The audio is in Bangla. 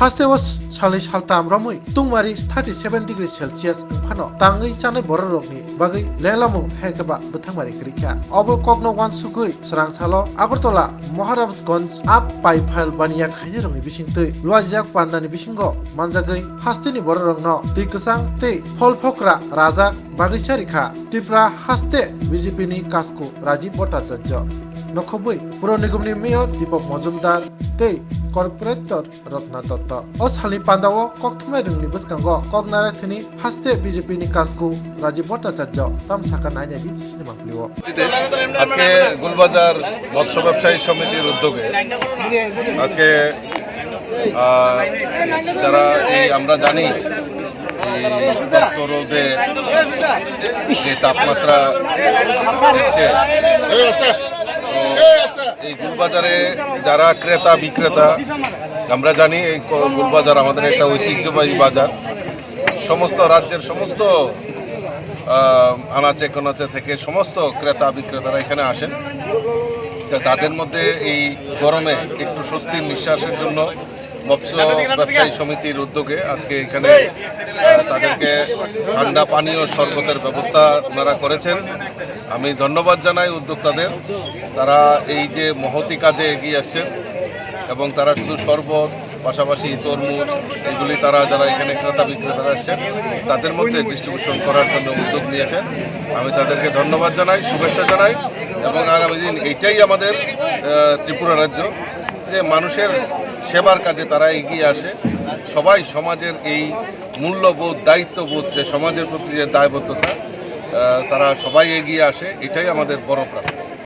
haste was salai saltam ramui tungmari 37 degree celsius phano tangai chanai borok ni bagai lelamu hekaba bethangmari krikha obo kokno wan sugui sarang salo agartala maharabsganj ap pai phal baniya khairong ni bisingtei luajak pandani bisingo manjagai haste ni borok no tei kusang tei phol phokra raja bagai charikha tipra haste BJP ni kasko Rajiv Bhattacharya নখবই পুর নিগমনি mayor Dipak Majumdar tei corporator Ratna Dutta ও সালি পান্দাও ককথমাই রংনি বসকাঙ্গ ককনারে থিনি হাসতে বিজেপি নি কাজকু রাজীব ভট্টাচার্য তাম সাকা নাইনাদি সিনেমা প্লিও আজকে গুলবাজার মৎস্য ব্যবসায়ী সমিতির উদ্যোগে আজকে যারা এই আমরা জানি রোদে যে তাপমাত্রা এই গুলবাজারে যারা ক্রেতা বিক্রেতা আমরা জানি এই গুলবাজার আমাদের একটা ঐতিহ্যবাহী বাজার সমস্ত রাজ্যের সমস্ত আনাচে কোনাচে থেকে সমস্ত ক্রেতা বিক্রেতারা এখানে আসেন তাদের মধ্যে এই গরমে একটু স্বস্তির নিঃশ্বাসের জন্য মৎস্য ব্যবসায়ী সমিতির উদ্যোগে আজকে এখানে তাদেরকে ঠান্ডা পানীয় শরবতের ব্যবস্থা ওনারা করেছেন আমি ধন্যবাদ জানাই উদ্যোক্তাদের তারা এই যে মহতি কাজে এগিয়ে আসছেন এবং তারা শুধু শরবত পাশাপাশি তরমুজ এগুলি তারা যারা এখানে ক্রেতা বিক্রেতারা আসছেন তাদের মধ্যে ডিস্ট্রিবিউশন করার জন্য উদ্যোগ নিয়েছেন আমি তাদেরকে ধন্যবাদ জানাই শুভেচ্ছা জানাই এবং আগামী দিন এইটাই আমাদের ত্রিপুরা রাজ্য যে মানুষের সেবার কাজে তারা এগিয়ে আসে সবাই সমাজের এই মূল্যবোধ দায়িত্ববোধ যে সমাজের প্রতি যে দায়বদ্ধতা তারা সবাই এগিয়ে আসে এটাই আমাদের বড় প্রাপ্তি